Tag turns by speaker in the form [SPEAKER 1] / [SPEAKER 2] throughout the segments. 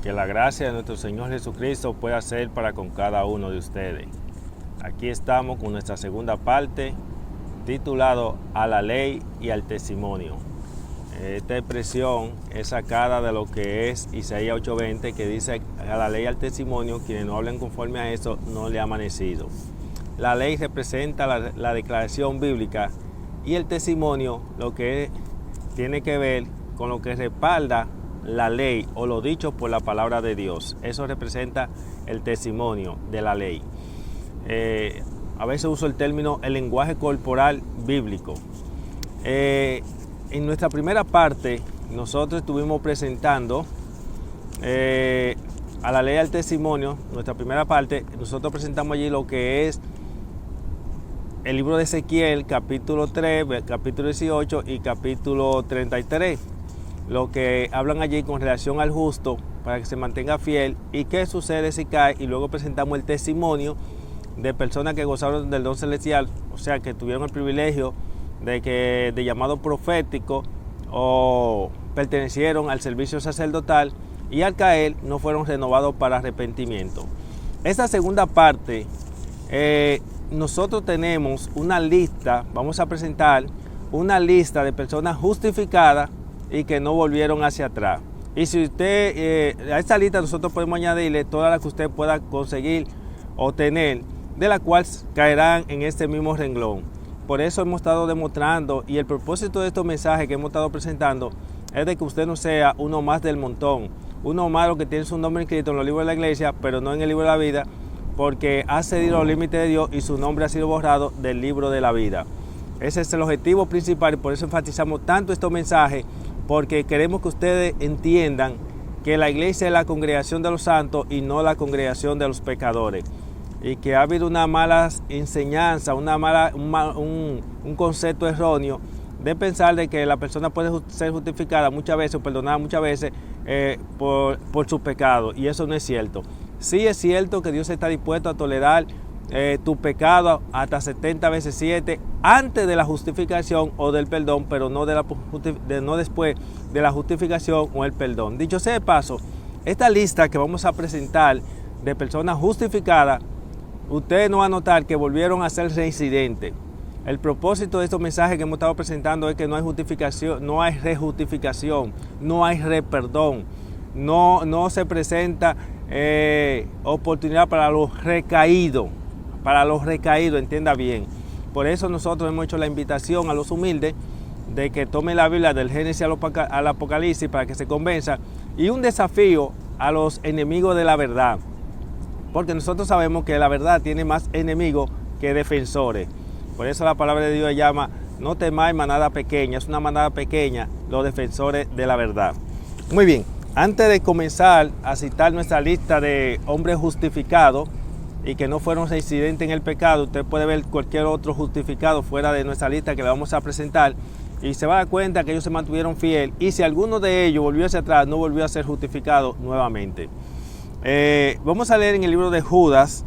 [SPEAKER 1] Que la gracia de nuestro Señor Jesucristo pueda ser para con cada uno de ustedes. Aquí estamos con nuestra segunda parte, titulado A la ley y al testimonio. Esta expresión es sacada de lo que es Isaías 8:20, que dice: a la ley y al testimonio, quienes no hablen conforme a eso, no le ha amanecido. La ley representa la declaración bíblica y el testimonio lo que tiene que ver con lo que respalda la ley o lo dicho por la palabra de Dios. Eso representa el testimonio de la ley. A veces uso el término el lenguaje corporal bíblico. En nuestra primera parte nosotros estuvimos presentando a la ley y al testimonio. Nuestra primera parte nosotros presentamos allí lo que es el libro de Ezequiel, capítulo 3, capítulo 18 y capítulo 33. Lo que hablan allí con relación al justo para que se mantenga fiel y qué sucede si cae, y luego presentamos el testimonio de personas que gozaron del don celestial, o sea, que tuvieron el privilegio de llamado profético o pertenecieron al servicio sacerdotal y al caer no fueron renovados para arrepentimiento. Esta segunda parte, nosotros tenemos una lista, vamos a presentar una lista de personas justificadas y que no volvieron hacia atrás. Y si usted, a esta lista nosotros podemos añadirle todas las que usted pueda conseguir o tener, de las cuales caerán en este mismo renglón. Por eso hemos estado demostrando, y el propósito de estos mensajes que hemos estado presentando es de que usted no sea uno más del montón, uno más lo que tiene su nombre escrito en los libros de la iglesia, pero no en el libro de la vida, porque ha cedido los límites de Dios y su nombre ha sido borrado del libro de la vida. Ese es el objetivo principal y por eso enfatizamos tanto estos mensajes, porque queremos que ustedes entiendan que la iglesia es la congregación de los santos y no la congregación de los pecadores. Y que ha habido una mala enseñanza, un concepto erróneo de pensar de que la persona puede ser justificada muchas veces o perdonada muchas veces por sus pecados. Y eso no es cierto. Sí es cierto que Dios está dispuesto a tolerar tu pecado hasta 70 veces 7 antes de la justificación o del perdón, pero no después de la justificación o el perdón. Dicho sea de paso, esta lista que vamos a presentar de personas justificadas, ustedes no van a notar que volvieron a ser reincidentes. El propósito de estos mensajes que hemos estado presentando es que no hay justificación, no hay rejustificación, no hay reperdón, no se presenta oportunidad para los recaídos. Para los recaídos, entienda bien. Por eso nosotros hemos hecho la invitación a los humildes de que tomen la Biblia del Génesis al Apocalipsis para que se convenzan, y un desafío a los enemigos de la verdad, porque nosotros sabemos que la verdad tiene más enemigos que defensores. Por eso la palabra de Dios llama: no temáis manada pequeña. Es una manada pequeña los defensores de la verdad. Muy bien, antes de comenzar a citar nuestra lista de hombres justificados y que no fueron reincidentes en el pecado, usted puede ver cualquier otro justificado fuera de nuestra lista que le vamos a presentar y se va a dar cuenta que ellos se mantuvieron fiel, y si alguno de ellos volvió hacia atrás, no volvió a ser justificado nuevamente. Vamos a leer en el libro de Judas,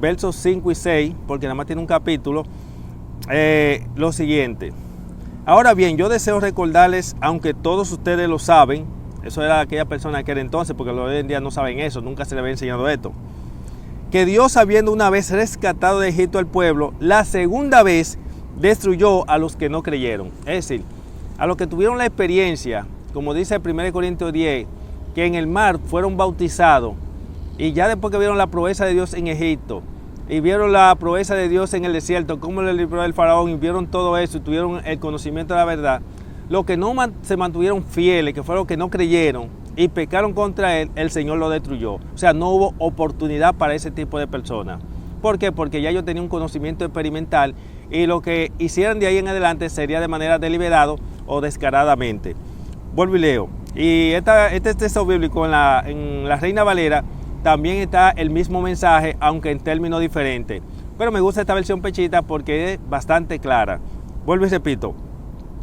[SPEAKER 1] versos 5 y 6, porque nada más tiene un capítulo, lo siguiente: ahora bien, yo deseo recordarles, aunque todos ustedes lo saben, eso era aquella persona que era entonces, porque hoy en día no saben eso, nunca se les había enseñado esto, que Dios, habiendo una vez rescatado de Egipto al pueblo, la segunda vez destruyó a los que no creyeron. Es decir, a los que tuvieron la experiencia, como dice 1 Corintios 10, que en el mar fueron bautizados, y ya después que vieron la proeza de Dios en Egipto, y vieron la proeza de Dios en el desierto, cómo le libró del faraón, y vieron todo eso, y tuvieron el conocimiento de la verdad, los que no se mantuvieron fieles, que fueron los que no creyeron, y pecaron contra él, el Señor lo destruyó. O sea, no hubo oportunidad para ese tipo de personas. ¿Por qué? Porque ya ellos tenían un conocimiento experimental, y lo que hicieran de ahí en adelante sería de manera deliberada o descaradamente. Vuelvo y leo. Y este texto bíblico en la Reina Valera también está el mismo mensaje, aunque en términos diferentes. Pero me gusta esta versión pechita porque es bastante clara. Vuelvo y repito.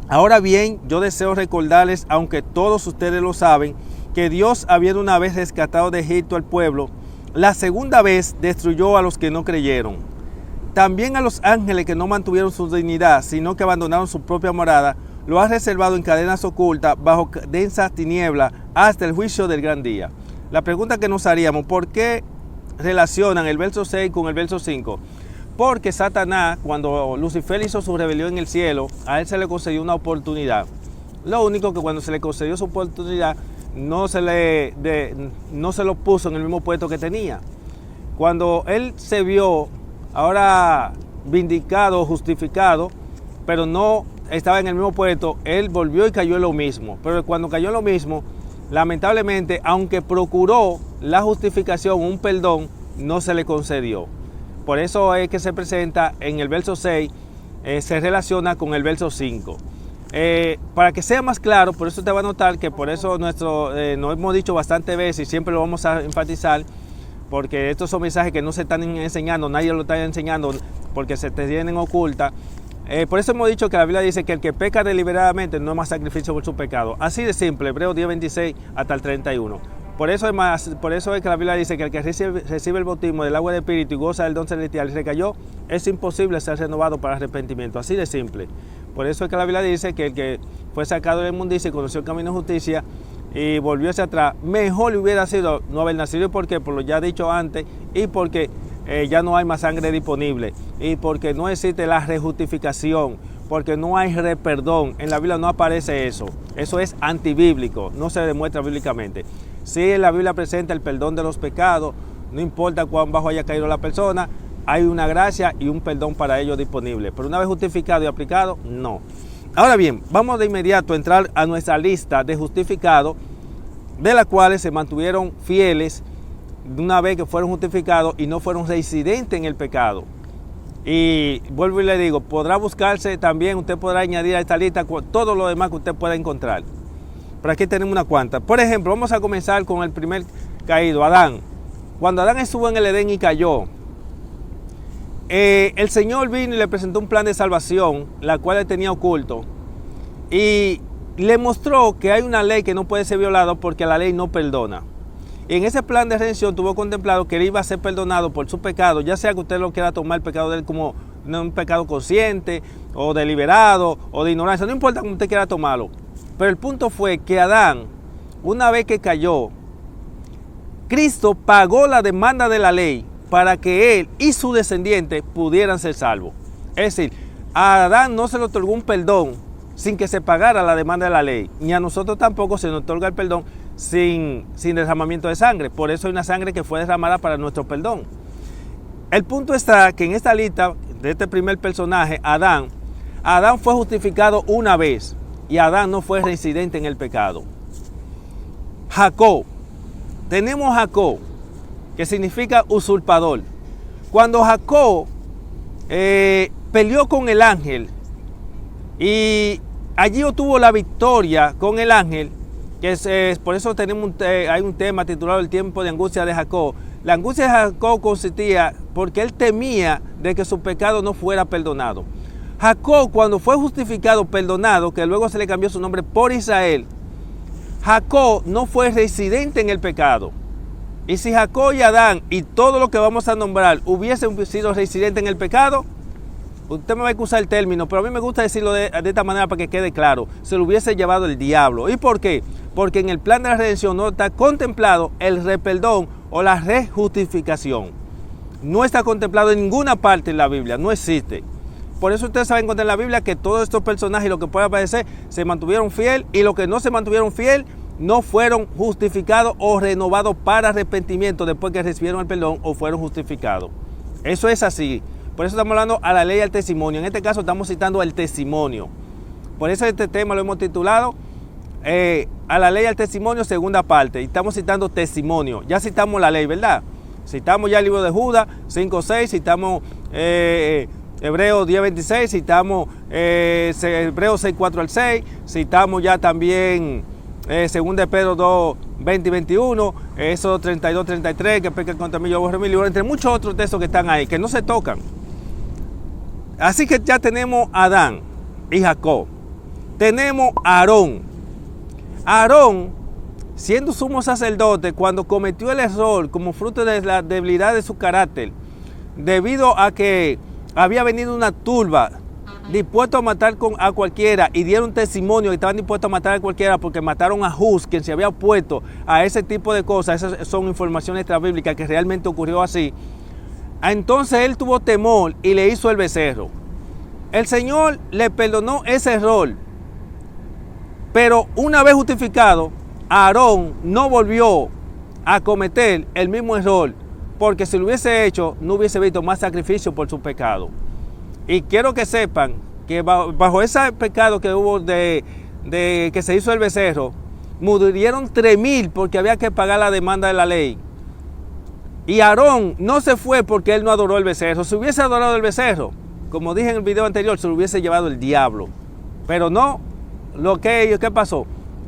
[SPEAKER 1] Ahora bien, yo deseo recordarles, aunque todos ustedes lo saben, que Dios, habiendo una vez rescatado de Egipto al pueblo, la segunda vez destruyó a los que no creyeron. También a los ángeles que no mantuvieron su dignidad, sino que abandonaron su propia morada, lo ha reservado en cadenas ocultas bajo densas tinieblas hasta el juicio del gran día. la pregunta que nos haríamos, ¿por qué relacionan el verso 6 con el verso 5? Porque Satanás, cuando Lucifer hizo su rebelión en el cielo, a él se le concedió una oportunidad. Lo único que cuando se le concedió su oportunidad, no se lo puso en el mismo puesto que tenía. Cuando él se vio ahora vindicado, justificado, pero no estaba en el mismo puesto, él volvió y cayó en lo mismo. Pero cuando cayó en lo mismo, lamentablemente, aunque procuró la justificación, un perdón, no se le concedió. Por eso es que se presenta en el verso 6, se relaciona con el verso 5. Para que sea más claro, por eso te va a notar que por eso nos hemos dicho bastantes veces y siempre lo vamos a enfatizar, porque estos son mensajes que no se están enseñando, nadie lo está enseñando porque se te tienen oculta. Por eso hemos dicho que la Biblia dice que el que peca deliberadamente no es más sacrificio por su pecado. Así de simple, Hebreos 10:26 hasta el 31. Por eso es que la Biblia dice que el que recibe el bautismo del agua del Espíritu y goza del don celestial y recayó, es imposible ser renovado para arrepentimiento. Así de simple. Por eso es que la Biblia dice que el que fue sacado de la inmundicia y conoció el camino de justicia y volvió hacia atrás, mejor le hubiera sido no haber nacido. ¿Y por qué? Por lo ya dicho antes, y porque ya no hay más sangre disponible, y porque no existe la rejustificación, porque no hay reperdón. En la Biblia no aparece eso. Eso es antibíblico, no se demuestra bíblicamente. Si en la Biblia presenta el perdón de los pecados, no importa cuán bajo haya caído la persona, hay una gracia y un perdón para ellos disponible. Pero una vez justificado y aplicado, no. Ahora bien, vamos de inmediato a entrar a nuestra lista de justificados, de las cuales se mantuvieron fieles una vez que fueron justificados y no fueron reincidentes en el pecado. Y vuelvo y le digo, podrá buscarse también, usted podrá añadir a esta lista todo lo demás que usted pueda encontrar. Pero aquí tenemos una cuanta. Por ejemplo, vamos a comenzar con el primer caído, Adán. Cuando Adán estuvo en el Edén y cayó, el Señor vino y le presentó un plan de salvación, la cual él tenía oculto. Y le mostró que hay una ley que no puede ser violada porque la ley no perdona. Y en ese plan de redención tuvo contemplado que él iba a ser perdonado por su pecado, ya sea que usted lo quiera tomar el pecado de él como un pecado consciente, o deliberado, o de ignorancia, no importa cómo usted quiera tomarlo. Pero el punto fue que Adán, una vez que cayó, Cristo pagó la demanda de la ley para que él y su descendiente pudieran ser salvos. Es decir, a Adán no se le otorgó un perdón sin que se pagara la demanda de la ley, ni a nosotros tampoco se nos otorga el perdón sin derramamiento de sangre. Por eso hay una sangre que fue derramada para nuestro perdón. El punto está que en esta lista de este primer personaje, Adán fue justificado una vez y Adán no fue reincidente en el pecado. Jacob, tenemos Jacob, que significa usurpador. Cuando Jacob peleó con el ángel y allí obtuvo la victoria con el ángel, que por eso hay un tema titulado El tiempo de angustia de Jacob. La angustia de Jacob consistía porque él temía de que su pecado no fuera perdonado. Jacob, cuando fue justificado, perdonado, que luego se le cambió su nombre por Israel, Jacob no fue residente en el pecado. Y si Jacob y Adán y todo lo que vamos a nombrar hubiesen sido residentes en el pecado, usted me va a excusar el término, pero a mí me gusta decirlo de esta manera para que quede claro, se lo hubiese llevado el diablo. ¿Y por qué? Porque en el plan de la redención no está contemplado el reperdón o la rejustificación. No está contemplado en ninguna parte en la Biblia, no existe. Por eso usted sabe encontrar en la Biblia que todos estos personajes, lo que pueda parecer, se mantuvieron fiel, y los que no se mantuvieron fiel no fueron justificados o renovados para arrepentimiento después que recibieron el perdón o fueron justificados. Eso es así. Por eso estamos hablando a la ley y al testimonio. En este caso estamos citando el testimonio. Por eso este tema lo hemos titulado a la ley y al testimonio, segunda parte. Y estamos citando testimonio. Ya citamos la ley, ¿verdad? Citamos ya el libro de Judas 5:6, citamos Hebreos 10:26, citamos Hebreos 6:4 al 6, citamos ya también 2 de Pedro 2:20 y 21, Éxodo 32:33, que peca contra mí yo borro mi libro, entre muchos otros textos que están ahí, que no se tocan. Así que ya tenemos a Adán y Jacob. Tenemos a Aarón. Aarón, siendo sumo sacerdote, cuando cometió el error como fruto de la debilidad de su carácter, debido a que había venido una turba dispuestos a matar a cualquiera, y dieron testimonio que estaban dispuestos a matar a cualquiera porque mataron a Hus, quien se había opuesto a ese tipo de cosas. Esas son informaciones extrabíblicas que realmente ocurrió así. Entonces él tuvo temor y le hizo el becerro. El Señor le perdonó ese error, pero una vez justificado, Aarón no volvió a cometer el mismo error, porque si lo hubiese hecho, no hubiese visto más sacrificio por su pecado. Y quiero que sepan que bajo ese pecado que hubo de que se hizo el becerro, murieron 3,000 porque había que pagar la demanda de la ley. Y Aarón no se fue porque él no adoró el becerro. Si hubiese adorado el becerro, como dije en el video anterior, se lo hubiese llevado el diablo. Pero no, ¿qué pasó?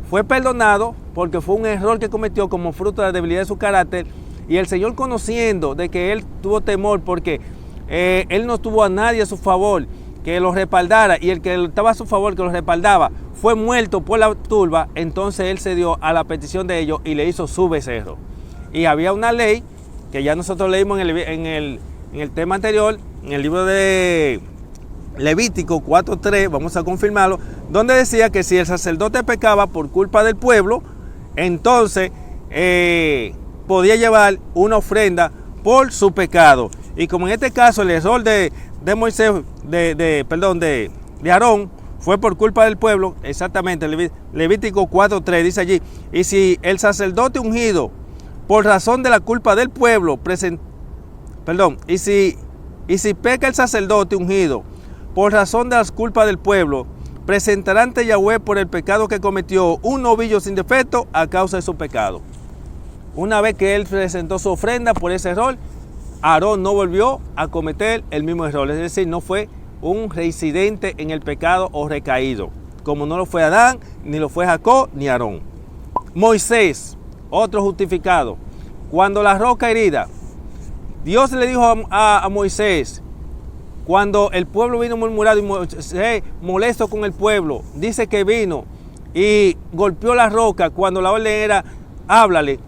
[SPEAKER 1] Fue perdonado porque fue un error que cometió como fruto de la debilidad de su carácter. Y el Señor, conociendo de que él tuvo temor porque él no tuvo a nadie a su favor que lo respaldara, y el que estaba a su favor, que lo respaldaba, fue muerto por la turba, entonces él cedió a la petición de ellos y le hizo su becerro. Y había una ley que ya nosotros leímos en el tema anterior, en el libro de Levítico 4:3, vamos a confirmarlo, donde decía que si el sacerdote pecaba por culpa del pueblo, entonces podía llevar una ofrenda por su pecado. Y como en este caso el error de Moisés, de Aarón, fue por culpa del pueblo, exactamente, Levítico 4:3 dice allí, y si el sacerdote ungido por razón de la culpa del pueblo, y si peca el sacerdote ungido por razón de las culpas del pueblo, presentará ante Yahweh por el pecado que cometió un novillo sin defecto a causa de su pecado. Una vez que él presentó su ofrenda por ese error, Aarón no volvió a cometer el mismo error, es decir, no fue un reincidente en el pecado o recaído, como no lo fue Adán, ni lo fue Jacob, ni Aarón. Moisés, otro justificado. Cuando la roca herida, Dios le dijo a Moisés, cuando el pueblo vino murmurado y Moisés molesto con el pueblo, dice que vino y golpeó la roca cuando la orden era, háblale.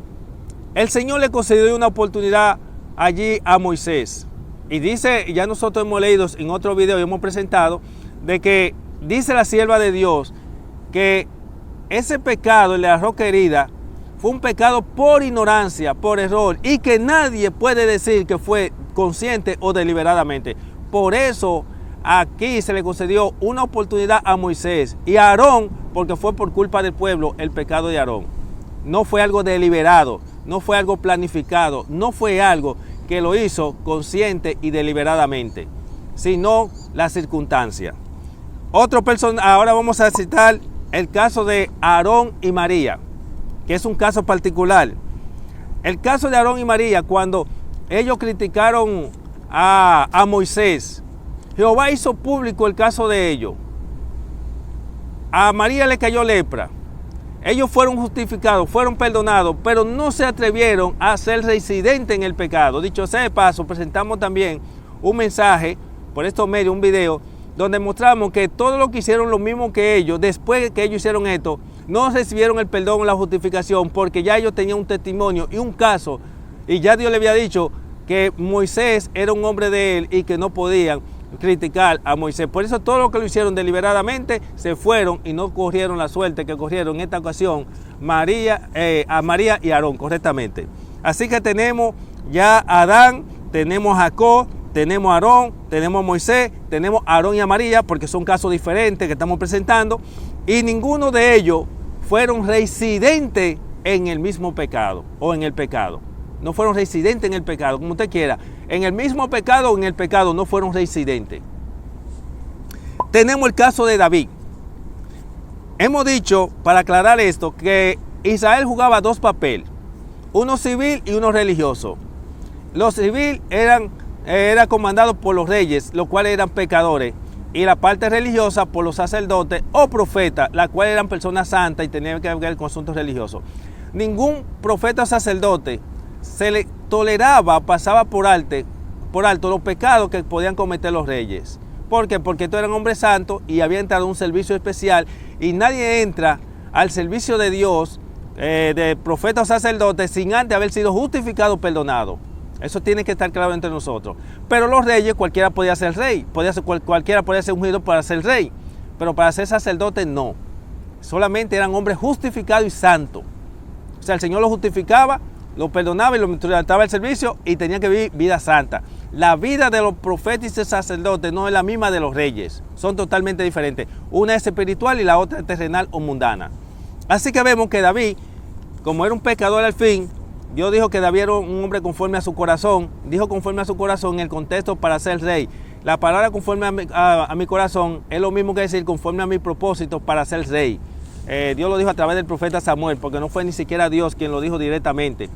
[SPEAKER 1] El Señor le concedió una oportunidad allí a Moisés. Y dice, ya nosotros hemos leído en otro video y hemos presentado, de que dice la sierva de Dios que ese pecado, el de la roca herida, fue un pecado por ignorancia, por error, y que nadie puede decir que fue consciente o deliberadamente. Por eso aquí se le concedió una oportunidad a Moisés y a Aarón, porque fue por culpa del pueblo el pecado de Aarón. No fue algo deliberado, no fue algo planificado, no fue algo que lo hizo consciente y deliberadamente, sino la circunstancia. Ahora vamos a citar el caso de Aarón y María, que es un caso particular. El caso de Aarón y María, cuando ellos criticaron a Moisés, Jehová hizo público el caso de ellos. A María le cayó lepra. Ellos fueron justificados, fueron perdonados, pero no se atrevieron a ser reincidentes en el pecado. Dicho sea de paso, presentamos también un mensaje por estos medios, un video, donde mostramos que todo lo que hicieron lo mismo que ellos, después que ellos hicieron esto, no recibieron el perdón o la justificación, porque ya ellos tenían un testimonio y un caso, y ya Dios le había dicho que Moisés era un hombre de él y que no podían criticar a Moisés. Por eso todo lo que lo hicieron deliberadamente se fueron y no corrieron la suerte que corrieron en esta ocasión a María y Aarón correctamente. Así que tenemos ya a Adán, tenemos a Jacob, tenemos a Aarón, tenemos a Moisés, tenemos a Aarón y a María, porque son casos diferentes que estamos presentando, y ninguno de ellos fueron reincidentes en el mismo pecado o en el pecado. No fueron reincidentes en el pecado, como usted quiera. En el mismo pecado o en el pecado no fueron reincidentes. Tenemos el caso de David. Hemos dicho, para aclarar esto, que Israel jugaba dos papeles, uno civil y uno religioso. Los civiles era comandado por los reyes, los cuales eran pecadores, y la parte religiosa por los sacerdotes o profetas, las cuales eran personas santas y tenían que ver con asuntos religiosos. Ningún profeta o sacerdote se le toleraba, pasaba por alto los pecados que podían cometer los reyes. ¿Por qué? Porque estos eran hombres santos y había entrado a un servicio especial, y nadie entra al servicio de Dios, de profeta o sacerdote, sin antes haber sido justificado o perdonado. Eso tiene que estar claro entre nosotros. Pero los reyes, cualquiera podía ser rey, cualquiera podía ser ungido para ser rey, pero para ser sacerdote no. Solamente eran hombres justificados y santos. O sea, el Señor los justificaba, los perdonaba y los trataba el servicio y tenían que vivir vida santa. La vida de los profetas y sacerdotes no es la misma de los reyes. Son totalmente diferentes. Una es espiritual y la otra es terrenal o mundana. Así que vemos que David, como era un pecador al fin, Dios dijo que David era un hombre conforme a su corazón. Dijo conforme a su corazón en el contexto para ser rey. La palabra conforme a mi corazón es lo mismo que decir conforme a mi propósito para ser rey. Dios lo dijo a través del profeta Samuel, porque no fue ni siquiera Dios quien lo dijo directamente.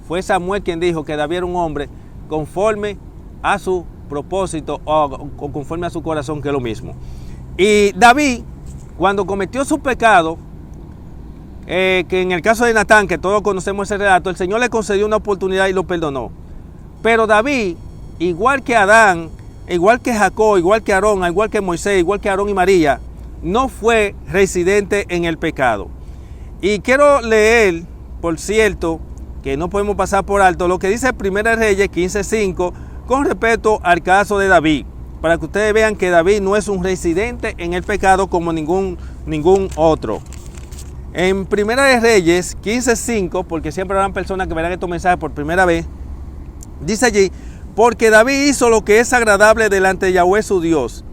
[SPEAKER 1] Fue Samuel quien dijo que David era un hombre conforme a su propósito o conforme a su corazón, que es lo mismo. Y David, cuando cometió su pecado, que en el caso de Natán, que todos conocemos ese relato, el Señor le concedió una oportunidad y lo perdonó. Pero David, igual que Adán, igual que Jacob, igual que Aarón, igual que Moisés, igual que Aarón y María, no fue residente en el pecado. Y quiero leer, por cierto, que no podemos pasar por alto, lo que dice 1 Reyes 15:5 con respecto al caso de David, para que ustedes vean que David no es un residente en el pecado como ningún otro. En 1 Reyes 15:5, porque siempre habrán personas que verán estos mensajes por primera vez, dice allí: porque David hizo lo que es agradable delante de Yahweh su Dios,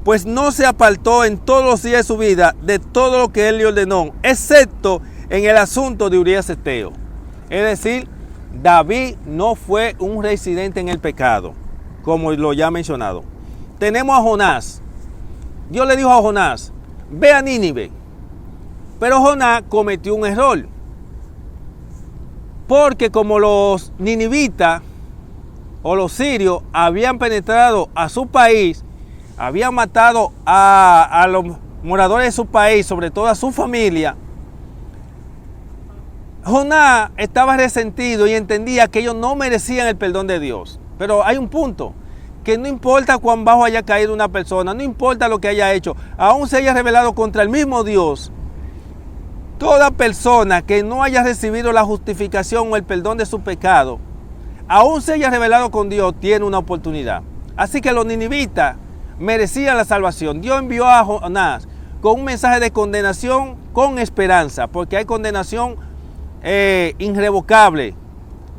[SPEAKER 1] pues no se apartó en todos los días de su vida de todo lo que él le ordenó, excepto en el asunto de Urías Eteo. Es decir, David no fue un residente en el pecado, como lo ya mencionado. Tenemos a Jonás. Dios le dijo a Jonás: ve a Nínive. Pero Jonás cometió un error, porque como los ninivitas o los sirios habían penetrado a su país, habían matado a los moradores de su país, sobre todo a su familia, Jonás estaba resentido y entendía que ellos no merecían el perdón de Dios. Pero hay un punto, que no importa cuán bajo haya caído una persona, no importa lo que haya hecho, aún se haya rebelado contra el mismo Dios, toda persona que no haya recibido la justificación o el perdón de su pecado, aún se haya rebelado con Dios, tiene una oportunidad. Así que los ninivitas merecían la salvación. Dios envió a Jonás con un mensaje de condenación con esperanza, porque hay condenación irrevocable,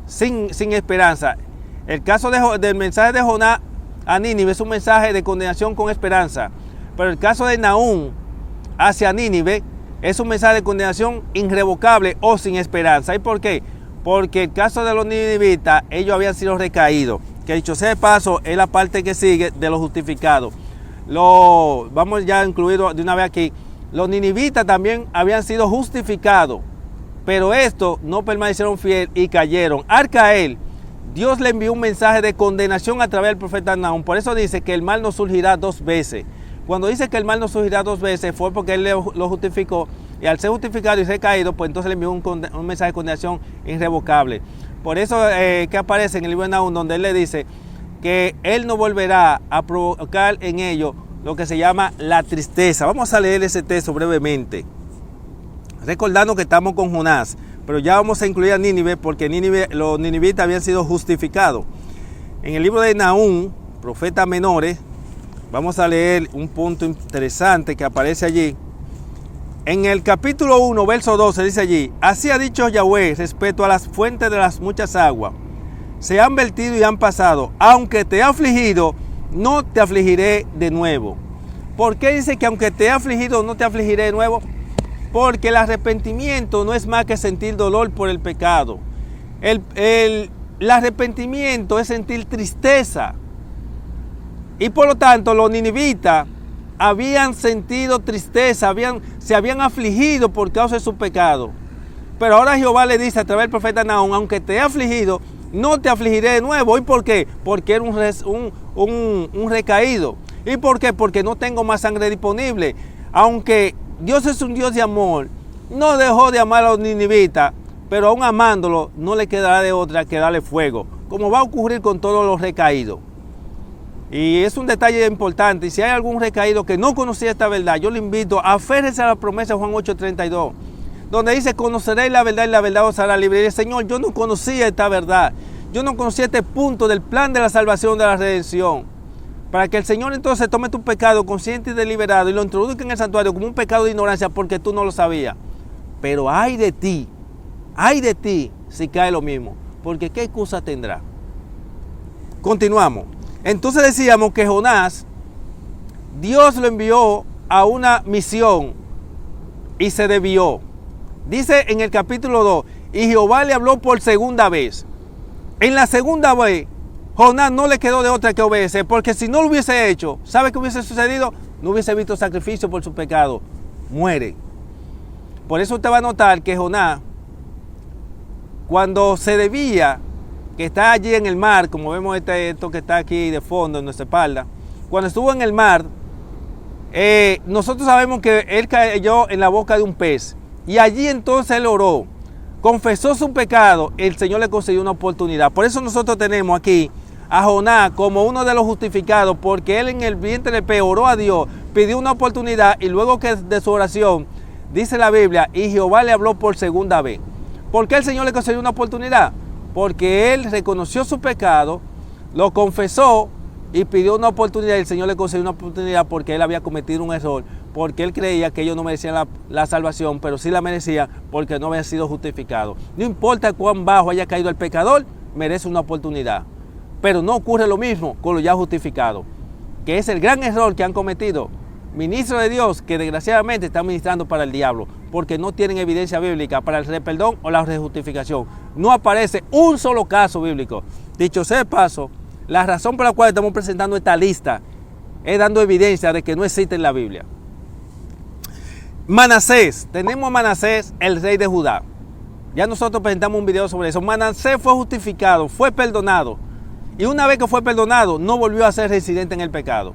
[SPEAKER 1] sin esperanza. El caso del mensaje de Jonás a Nínive es un mensaje de condenación con esperanza, pero el caso de Nahum hacia Nínive es un mensaje de condenación irrevocable o sin esperanza. ¿Y por qué? Porque el caso de los ninivitas, ellos habían sido recaídos, que dicho sea de paso, es la parte que sigue de los justificados. Vamos ya a incluir de una vez aquí, los ninivitas también habían sido justificados, pero estos no permanecieron fieles y cayeron. Al caer, Dios le envió un mensaje de condenación a través del profeta Nahum. Por eso dice que el mal no surgirá dos veces. Cuando dice que el mal no surgirá dos veces, fue porque él lo justificó, y al ser justificado y ser caído, pues entonces le envió un mensaje de condenación irrevocable. Por eso que aparece en el libro de Nahum, donde él le dice que él no volverá a provocar en ellos lo que se llama la tristeza. Vamos a leer ese texto brevemente, recordando que estamos con Jonás, pero ya vamos a incluir a Nínive, porque los ninivitas habían sido justificados. En el libro de Nahum, profetas menores, vamos a leer un punto interesante que aparece allí. En el capítulo 1, verso 12, dice allí: así ha dicho Yahweh respecto a las fuentes de las muchas aguas, se han vertido y han pasado, aunque te he afligido, no te afligiré de nuevo. ¿Por qué dice que aunque te he afligido, no te afligiré de nuevo? Porque el arrepentimiento no es más que sentir dolor por el pecado. El arrepentimiento es sentir tristeza. Y por lo tanto, los ninivitas habían sentido tristeza, se habían afligido por causa de su pecado. Pero ahora Jehová le dice a través del profeta Nahum: aunque te he afligido, no te afligiré de nuevo. ¿Y por qué? Porque era un recaído. ¿Y por qué? Porque no tengo más sangre disponible. Aunque Dios es un Dios de amor, no dejó de amar a los ninivitas, pero aún amándolo, no le quedará de otra que darle fuego, como va a ocurrir con todos los recaídos. Y es un detalle importante, y si hay algún recaído que no conocía esta verdad, yo le invito a aférrese a la promesa de Juan 8:32, donde dice: conoceréis la verdad y la verdad os hará libre. Y el Señor, yo no conocía esta verdad, yo no conocía este punto del plan de la salvación, de la redención. Para que el Señor entonces tome tu pecado consciente y deliberado y lo introduzca en el santuario como un pecado de ignorancia porque tú no lo sabías. Pero ay de ti si cae lo mismo, porque ¿qué excusa tendrá? Continuamos. Entonces decíamos que Jonás, Dios lo envió a una misión y se desvió. Dice en el capítulo 2, y Jehová le habló por segunda vez. En la segunda vez, Jonás no le quedó de otra que obedecer, porque si no lo hubiese hecho, ¿sabe qué hubiese sucedido? No hubiese visto sacrificio por su pecado. Muere. Por eso usted va a notar que Jonás, cuando se desvía, que está allí en el mar, como vemos esto que está aquí de fondo en nuestra espalda, cuando estuvo en el mar, nosotros sabemos que él cayó en la boca de un pez. Y allí entonces él oró, confesó su pecado, el Señor le concedió una oportunidad. Por eso nosotros tenemos aquí a Jonás como uno de los justificados, porque él en el vientre del pez oró a Dios, pidió una oportunidad y luego que de su oración, dice la Biblia, y Jehová le habló por segunda vez. ¿Por qué el Señor le concedió una oportunidad? Porque él reconoció su pecado, lo confesó y pidió una oportunidad y el Señor le concedió una oportunidad porque él había cometido un error, porque él creía que ellos no merecían la salvación, pero sí la merecían porque no había sido justificado. No importa cuán bajo haya caído el pecador, merece una oportunidad. Pero no ocurre lo mismo con los ya justificados, que es el gran error que han cometido ministros de Dios que desgraciadamente están ministrando para el diablo, porque no tienen evidencia bíblica para el perdón o la rejustificación. No aparece un solo caso bíblico. Dicho sea de paso, la razón por la cual estamos presentando esta lista es dando evidencia de que no existe en la Biblia. Manasés, tenemos a Manasés, el rey de Judá. Ya nosotros presentamos un video sobre eso. Manasés fue justificado, fue perdonado. Y una vez que fue perdonado, no volvió a ser residente en el pecado.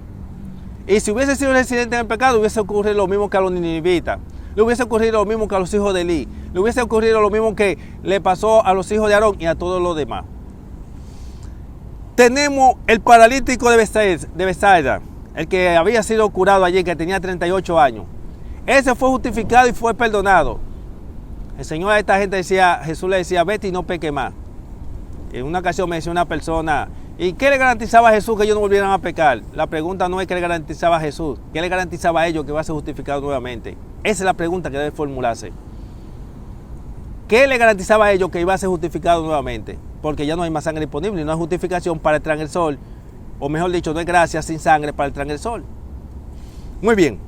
[SPEAKER 1] Y si hubiese sido residente en el pecado, hubiese ocurrido lo mismo que a los ninivitas. Le hubiese ocurrido lo mismo que a los hijos de Elí. Le hubiese ocurrido lo mismo que le pasó a los hijos de Aarón y a todos los demás. Tenemos el paralítico de Bethsaida, el que había sido curado allí, que tenía 38 años. Ese fue justificado y fue perdonado. El Señor a esta gente decía, Jesús le decía, vete y no peque más. En una ocasión me decía una persona, ¿y qué le garantizaba a Jesús que ellos no volvieran a pecar? La pregunta no es qué le garantizaba a Jesús, ¿qué le garantizaba a ellos que va a ser justificado nuevamente? Esa es la pregunta que debe formularse. ¿Qué le garantizaba a ellos que iba a ser justificado nuevamente? Porque ya no hay más sangre disponible y no hay justificación para el transgresor, o mejor dicho, no hay gracia sin sangre para el transgresor. Muy bien.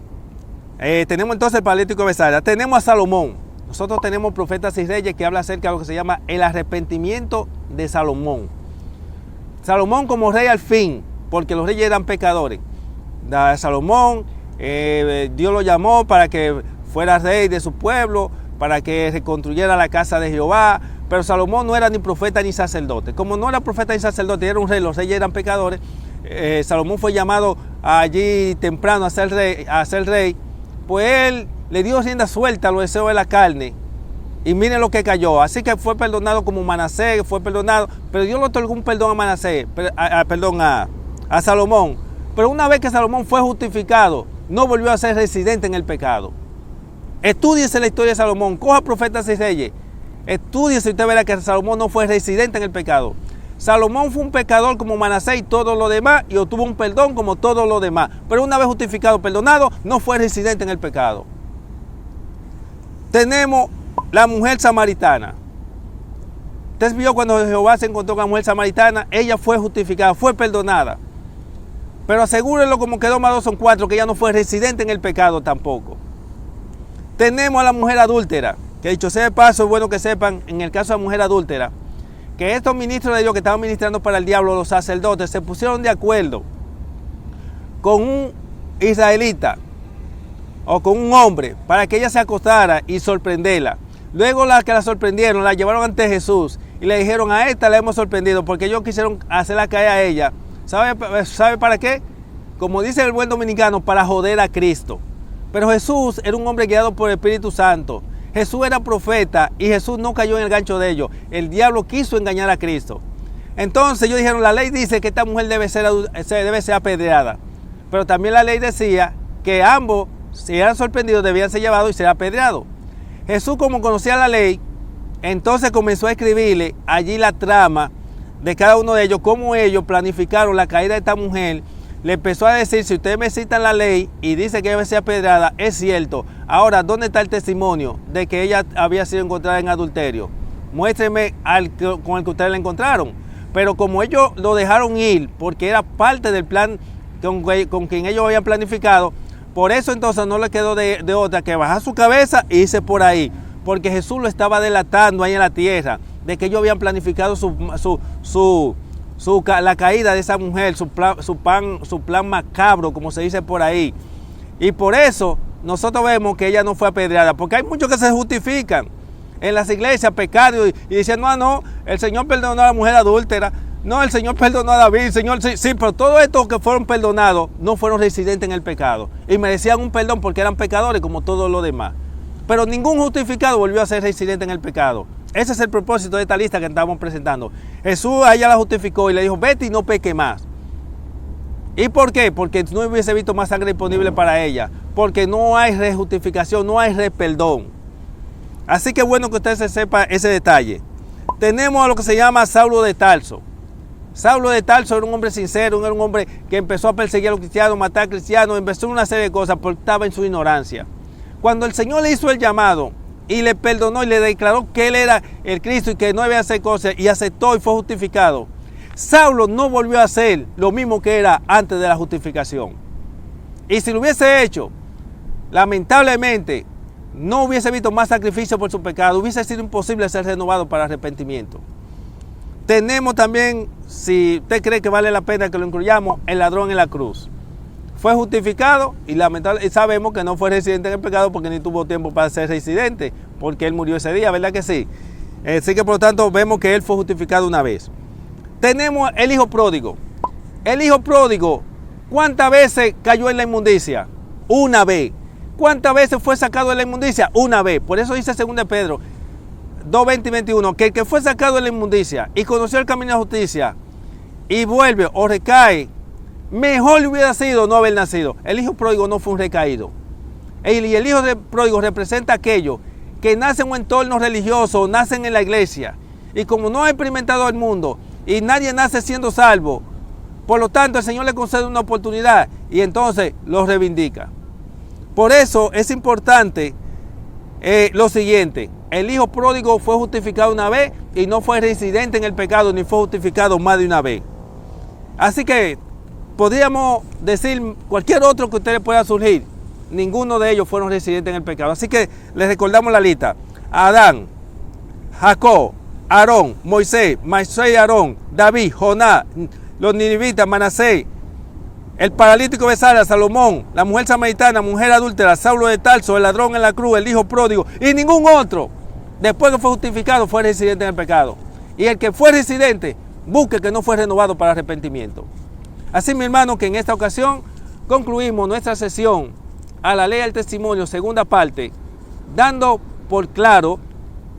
[SPEAKER 1] Tenemos entonces el paralítico de Bethsaida. Tenemos a Salomón. Nosotros tenemos profetas y reyes que hablan acerca de lo que se llama el arrepentimiento de Salomón. Salomón como rey al fin, porque los reyes eran pecadores. Salomón, Dios lo llamó para que fuera rey de su pueblo, para que reconstruyera la casa de Jehová, pero Salomón no era ni profeta ni sacerdote. Como no era profeta ni sacerdote, era un rey, los reyes eran pecadores, Salomón fue llamado allí temprano a ser rey, pues él le dio rienda suelta a los deseos de la carne, y miren lo que cayó. Así que fue perdonado como Manasés, fue perdonado, pero Dios le otorgó un perdón a Manasés, a Salomón. Pero una vez que Salomón fue justificado, no volvió a ser residente en el pecado. Estúdiese la historia de Salomón, coja profetas y reyes, estúdiese y usted verá que Salomón no fue residente en el pecado. Salomón fue un pecador como Manasés y todo lo demás, y obtuvo un perdón como todos los demás. Pero una vez justificado, perdonado, no fue residente en el pecado. Tenemos la mujer samaritana. Usted vio cuando Jehová se encontró con la mujer samaritana, ella fue justificada, fue perdonada. Pero asegúrenlo, como quedó más 2 son 4, que ella no fue residente en el pecado tampoco. Tenemos a la mujer adúltera, que dicho sea de paso, es bueno que sepan, en el caso de la mujer adúltera, que estos ministros de Dios que estaban ministrando para el diablo, los sacerdotes, se pusieron de acuerdo con un israelita o con un hombre para que ella se acostara y sorprenderla. Luego la que la sorprendieron, la llevaron ante Jesús y le dijeron, a esta la hemos sorprendido porque ellos quisieron hacerla caer a ella. ¿Sabe para qué? Como dice el buen dominicano, para joder a Cristo. Pero Jesús era un hombre guiado por el Espíritu Santo. Jesús era profeta y Jesús no cayó en el gancho de ellos. El diablo quiso engañar a Cristo. Entonces ellos dijeron, la ley dice que esta mujer debe ser apedreada. Pero también la ley decía que ambos, si eran sorprendidos, debían ser llevados y ser apedreados. Jesús, como conocía la ley, entonces comenzó a escribirle allí la trama de cada uno de ellos, cómo ellos planificaron la caída de esta mujer. Le empezó a decir, si ustedes me citan la ley y dice que debe ser apedreada, es cierto. Ahora, ¿dónde está el testimonio de que ella había sido encontrada en adulterio? Muéstrenme con el que ustedes la encontraron. Pero como ellos lo dejaron ir, porque era parte del plan con quien ellos habían planificado, por eso entonces no le quedó de otra que bajar su cabeza e irse por ahí. Porque Jesús lo estaba delatando ahí en la tierra, de que ellos habían planificado la caída de esa mujer, su plan macabro, como se dice por ahí. Y por eso nosotros vemos que ella no fue apedreada, porque hay muchos que se justifican en las iglesias pecado y dicen, no, el Señor perdonó a la mujer adúltera, no, el Señor perdonó a David, el Señor, sí, pero todos estos que fueron perdonados no fueron residentes en el pecado y merecían un perdón porque eran pecadores como todos los demás. Pero ningún justificado volvió a ser residente en el pecado. Ese es el propósito de esta lista que estamos presentando. Jesús a ella la justificó y le dijo, vete y no peque más. ¿Y por qué? Porque no hubiese visto más sangre disponible para ella. Porque no hay rejustificación, no hay perdón. Así que bueno que usted se sepa ese detalle. Tenemos a lo que se llama Saulo de Tarso. Saulo de Tarso era un hombre sincero, era un hombre que empezó a perseguir a los cristianos, matar a cristianos, empezó una serie de cosas porque estaba en su ignorancia. Cuando el Señor le hizo el llamado y le perdonó y le declaró que Él era el Cristo y que no debía hacer cosas y aceptó y fue justificado, Saulo no volvió a hacer lo mismo que era antes de la justificación. Y si lo hubiese hecho, lamentablemente, no hubiese visto más sacrificio por su pecado, hubiese sido imposible ser renovado para arrepentimiento. Tenemos también, si usted cree que vale la pena que lo incluyamos, el ladrón en la cruz. Fue justificado y lamentablemente sabemos que no fue residente en el pecado porque ni tuvo tiempo para ser residente, porque él murió ese día, ¿verdad que sí? Así que por lo tanto vemos que él fue justificado una vez. Tenemos el hijo pródigo. El hijo pródigo, ¿cuántas veces cayó en la inmundicia? Una vez. ¿Cuántas veces fue sacado de la inmundicia? Una vez. Por eso dice 2 Pedro 2, 20 y 21, que el que fue sacado de la inmundicia y conoció el camino de la justicia y vuelve o recae, mejor le hubiera sido no haber nacido. El hijo pródigo no fue un recaído. Y el hijo pródigo representa aquellos que nacen en un entorno religioso, nacen en la iglesia. Y como no ha experimentado el mundo y nadie nace siendo salvo, por lo tanto el Señor le concede una oportunidad y entonces lo reivindica. Por eso es importante lo siguiente. El hijo pródigo fue justificado una vez y no fue residente en el pecado ni fue justificado más de una vez. Así que podríamos decir cualquier otro que ustedes pueda surgir. Ninguno de ellos fueron residentes en el pecado. Así que les recordamos la lista. Adán, Jacob, Aarón, Moisés y Aarón, David, Jonás, los ninivitas, Manasés, el paralítico de Sara, Salomón, la mujer samaritana, mujer adúltera, Saulo de Tarso, el ladrón en la cruz, el hijo pródigo y ningún otro, después que fue justificado, fue residente en el pecado. Y el que fue residente, busque que no fue renovado para arrepentimiento. Así, mi hermano, que en esta ocasión concluimos nuestra sesión a la ley del testimonio, segunda parte, dando por claro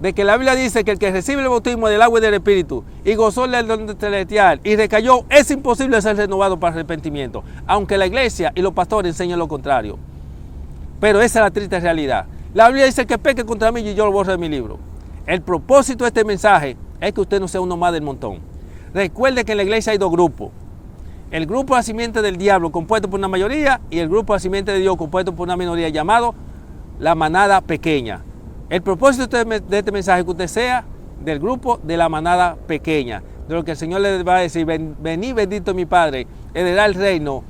[SPEAKER 1] de que la Biblia dice que el que recibe el bautismo del agua y del Espíritu y gozó del don celestial y recayó, es imposible ser renovado para arrepentimiento, aunque la iglesia y los pastores enseñan lo contrario. Pero esa es la triste realidad. La Biblia dice que peque contra mí y yo lo borro de mi libro. El propósito de este mensaje es que usted no sea uno más del montón. Recuerde que en la iglesia hay dos grupos. El grupo de la simiente del diablo, compuesto por una mayoría, y el grupo de la simiente de Dios, compuesto por una minoría, llamado la manada pequeña. El propósito de este mensaje es que usted sea del grupo de la manada pequeña, de lo que el Señor le va a decir: venid bendito mi Padre, heredará el reino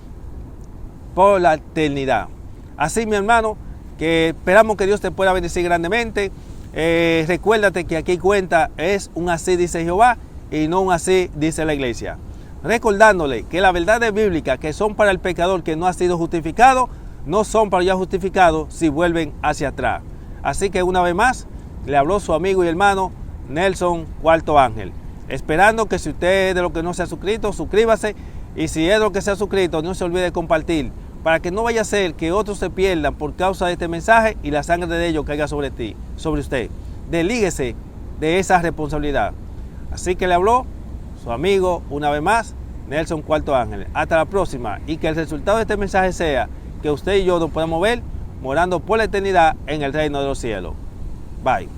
[SPEAKER 1] por la eternidad. Así, mi hermano, que esperamos que Dios te pueda bendecir grandemente. Recuérdate que aquí cuenta es un así dice Jehová y no un así dice la iglesia. Recordándole que las verdades bíblicas que son para el pecador que no ha sido justificado, no son para ya justificados si vuelven hacia atrás. Así que una vez más, le habló su amigo y hermano Nelson Cuarto Ángel. Esperando que si usted es de los que no se ha suscrito, suscríbase. Y si es de los que se ha suscrito, no se olvide de compartir, para que no vaya a ser que otros se pierdan por causa de este mensaje y la sangre de ellos caiga sobre usted. Deslíguese de esa responsabilidad. Así que le habló su amigo, una vez más, Nelson Cuarto Ángel. Hasta la próxima, y que el resultado de este mensaje sea que usted y yo nos podamos ver morando por la eternidad en el reino de los cielos. Bye.